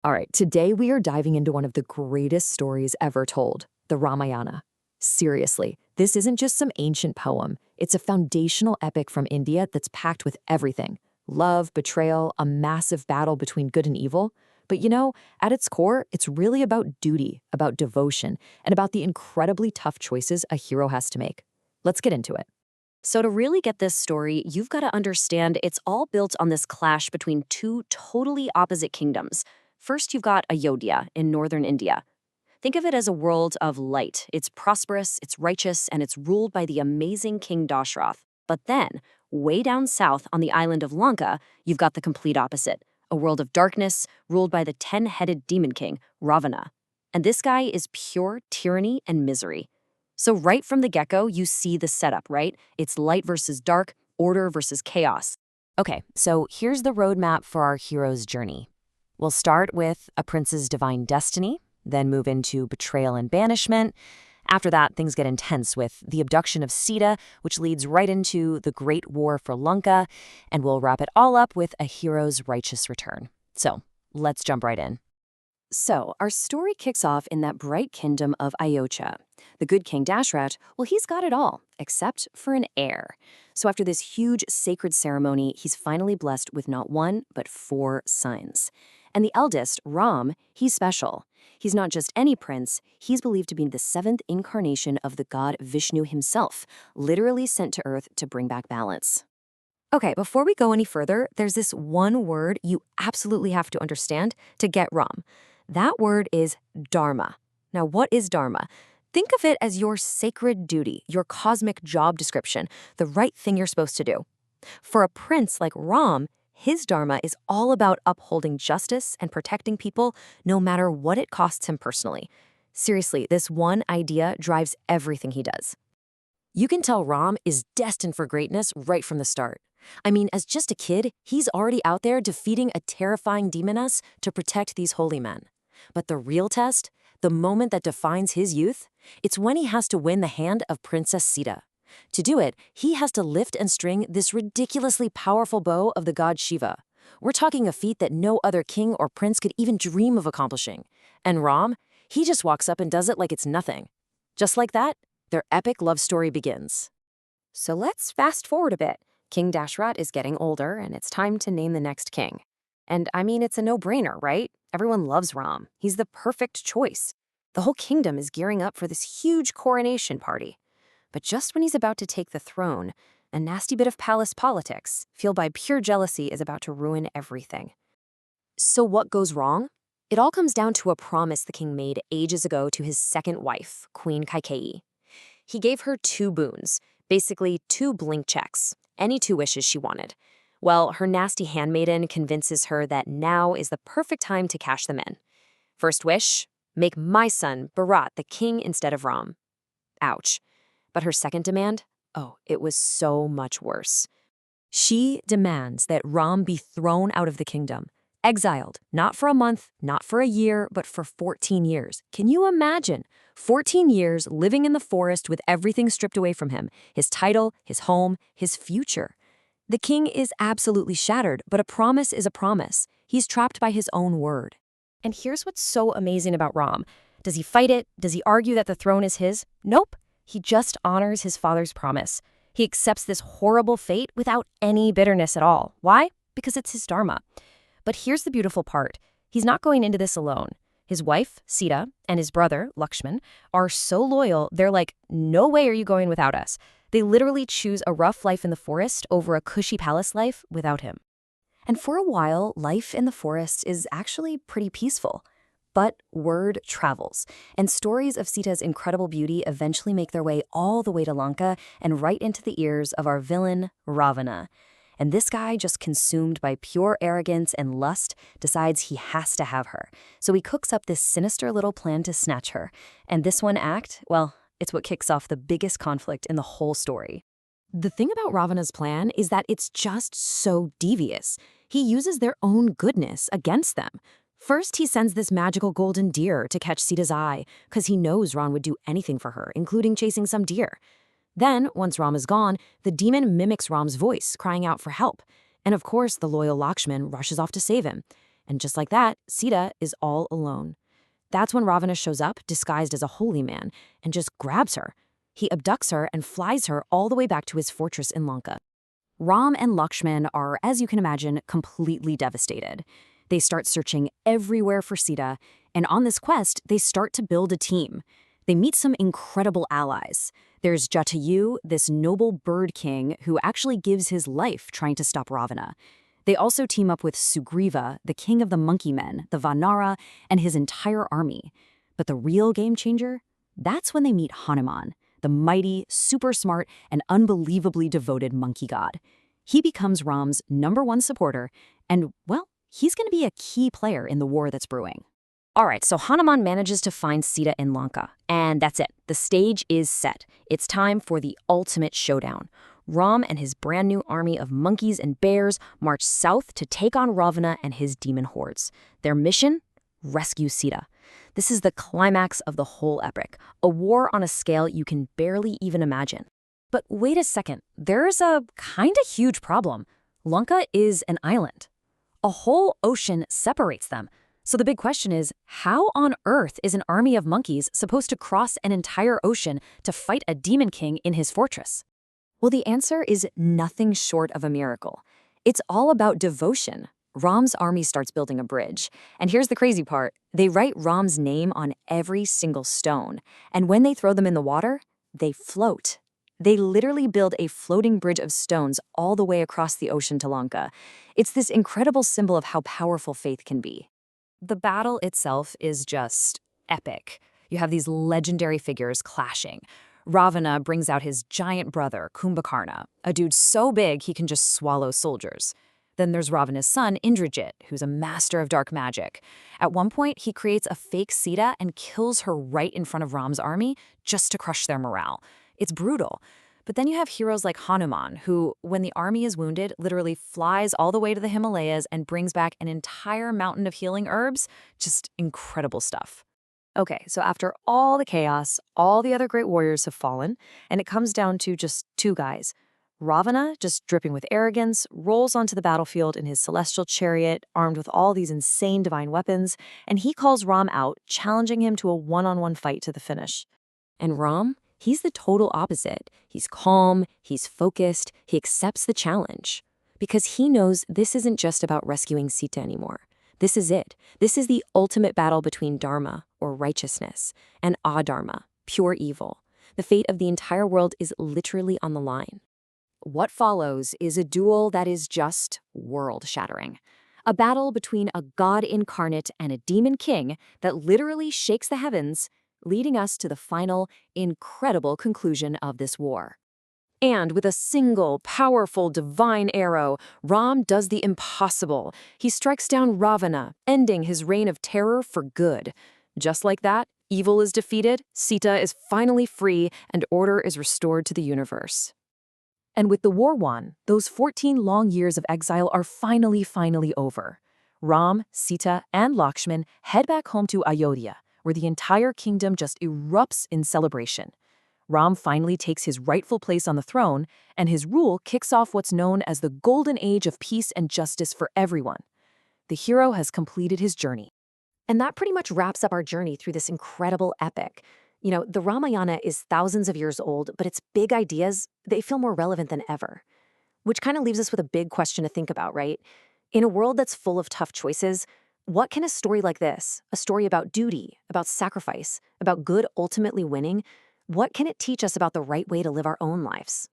All right, today we are diving into one of the greatest stories ever told, the Ramayana. Seriously, this isn't just some ancient poem. It's a foundational epic from India that's packed with everything: love, betrayal, a massive battle between good and evil. But at its core, it's really about duty, about devotion, and about the incredibly tough choices a hero has to make. Let's get into it. So, to really get this story, you've got to understand it's all built on this clash between two totally opposite kingdoms. First, you've got Ayodhya in northern India. Think of it as a world of light. It's prosperous, it's righteous, and it's ruled by the amazing King Dashrath. But then, way down south on the island of Lanka, you've got the complete opposite: a world of darkness ruled by the 10-headed demon king, Ravana. And this guy is pure tyranny and misery. So right from the get-go, you see the setup, right? It's light versus dark, order versus chaos. Okay, so here's the roadmap for our hero's journey. We'll start with a prince's divine destiny, then move into betrayal and banishment. After that, things get intense with the abduction of Sita, which leads right into the Great War for Lanka, and we'll wrap it all up with a hero's righteous return. So let's jump right in. So, our story kicks off in that bright kingdom of Ayodhya. The good King Dashrath, well, he's got it all, except for an heir. So after this huge sacred ceremony, he's finally blessed with not one, but four sons. And the eldest, Ram, he's special. He's not just any prince, he's believed to be the seventh incarnation of the god Vishnu himself, literally sent to Earth to bring back balance. Okay, before we go any further, there's this one word you absolutely have to understand to get Ram. That word is dharma. Now, what is dharma? Think of it as your sacred duty, your cosmic job description, the right thing you're supposed to do. For a prince like Ram, his dharma is all about upholding justice and protecting people no matter what it costs him personally. Seriously, this one idea drives everything he does. You can tell Ram is destined for greatness right from the start. I mean, as just a kid, he's already out there defeating a terrifying demoness to protect these holy men. But the real test, the moment that defines his youth, it's when he has to win the hand of Princess Sita. To do it, he has to lift and string this ridiculously powerful bow of the god Shiva. We're talking a feat that no other king or prince could even dream of accomplishing. And Ram, he just walks up and does it like it's nothing. Just like that, their epic love story begins. So let's fast forward a bit. King Dashrath is getting older, and it's time to name the next king. And I mean, it's a no-brainer, right? Everyone loves Ram. He's the perfect choice. The whole kingdom is gearing up for this huge coronation party. But just when he's about to take the throne, a nasty bit of palace politics, fueled by pure jealousy, is about to ruin everything. So what goes wrong? It all comes down to a promise the king made ages ago to his second wife, Queen Kaikeyi. He gave her two boons, basically two blank checks, any two wishes she wanted. Well, her nasty handmaiden convinces her that now is the perfect time to cash them in. First wish, make my son, Bharat, the king instead of Ram. Ouch. But her second demand? Oh, it was so much worse. She demands that Ram be thrown out of the kingdom, exiled, not for a month, not for a year, but for 14 years. Can you imagine? 14 years living in the forest with everything stripped away from him, his title, his home, his future. The king is absolutely shattered, but a promise is a promise. He's trapped by his own word. And here's what's so amazing about Ram. Does he fight it? Does he argue that the throne is his? Nope. He just honors his father's promise. He accepts this horrible fate without any bitterness at all. Why? Because it's his dharma. But here's the beautiful part. He's not going into this alone. His wife, Sita, and his brother, Lakshman, are so loyal, they're like, no way are you going without us. They literally choose a rough life in the forest over a cushy palace life without him. And for a while, life in the forest is actually pretty peaceful. But word travels, and stories of Sita's incredible beauty eventually make their way all the way to Lanka and right into the ears of our villain, Ravana. And this guy, just consumed by pure arrogance and lust, decides he has to have her. So he cooks up this sinister little plan to snatch her. And this one act, well, it's what kicks off the biggest conflict in the whole story. The thing about Ravana's plan is that it's just so devious. He uses their own goodness against them. First, he sends this magical golden deer to catch Sita's eye, because he knows Ram would do anything for her, including chasing some deer. Then, once Ram is gone, the demon mimics Ram's voice, crying out for help. And of course, the loyal Lakshman rushes off to save him. And just like that, Sita is all alone. That's when Ravana shows up, disguised as a holy man, and just grabs her. He abducts her and flies her all the way back to his fortress in Lanka. Ram and Lakshman are, as you can imagine, completely devastated. They start searching everywhere for Sita, and on this quest, they start to build a team. They meet some incredible allies. There's Jatayu, this noble bird king who actually gives his life trying to stop Ravana. They also team up with Sugriva, the king of the monkey men, the Vanara, and his entire army. But the real game changer? That's when they meet Hanuman, the mighty, super smart, and unbelievably devoted monkey god. He becomes Ram's #1 supporter, and, well, he's going to be a key player in the war that's brewing. All right, so Hanuman manages to find Sita in Lanka, and that's it. The stage is set. It's time for the ultimate showdown. Ram and his brand new army of monkeys and bears march south to take on Ravana and his demon hordes. Their mission? Rescue Sita. This is the climax of the whole epic, a war on a scale you can barely even imagine. But wait a second, there's a kinda huge problem. Lanka is an island. A whole ocean separates them. So the big question is, how on earth is an army of monkeys supposed to cross an entire ocean to fight a demon king in his fortress? Well, the answer is nothing short of a miracle. It's all about devotion. Ram's army starts building a bridge. And here's the crazy part. They write Ram's name on every single stone. And when they throw them in the water, they float. They literally build a floating bridge of stones all the way across the ocean to Lanka. It's this incredible symbol of how powerful faith can be. The battle itself is just epic. You have these legendary figures clashing. Ravana brings out his giant brother, Kumbhakarna, a dude so big he can just swallow soldiers. Then there's Ravana's son, Indrajit, who's a master of dark magic. At one point, he creates a fake Sita and kills her right in front of Ram's army just to crush their morale. It's brutal. But then you have heroes like Hanuman, who, when the army is wounded, literally flies all the way to the Himalayas and brings back an entire mountain of healing herbs. Just incredible stuff. Okay, so after all the chaos, all the other great warriors have fallen, and it comes down to just two guys. Ravana, just dripping with arrogance, rolls onto the battlefield in his celestial chariot, armed with all these insane divine weapons, and he calls Ram out, challenging him to a one-on-one fight to the finish. And Ram? He's the total opposite. He's calm, he's focused, he accepts the challenge. Because he knows this isn't just about rescuing Sita anymore. This is it. This is the ultimate battle between Dharma, or righteousness, and Adharma, pure evil. The fate of the entire world is literally on the line. What follows is a duel that is just world-shattering. A battle between a god incarnate and a demon king that literally shakes the heavens, leading us to the final, incredible conclusion of this war. And with a single, powerful, divine arrow, Ram does the impossible. He strikes down Ravana, ending his reign of terror for good. Just like that, evil is defeated, Sita is finally free, and order is restored to the universe. And with the war won, those 14 long years of exile are finally over. Ram, Sita, and Lakshman head back home to Ayodhya, where the entire kingdom just erupts in celebration. Ram finally takes his rightful place on the throne, and his rule kicks off what's known as the golden age of peace and justice for everyone. The hero has completed his journey. And that pretty much wraps up our journey through this incredible epic. You know, the Ramayana is thousands of years old, but its big ideas, they feel more relevant than ever. Which kind of leaves us with a big question to think about, right? In a world that's full of tough choices, what can a story like this, a story about duty, about sacrifice, about good ultimately winning, what can it teach us about the right way to live our own lives?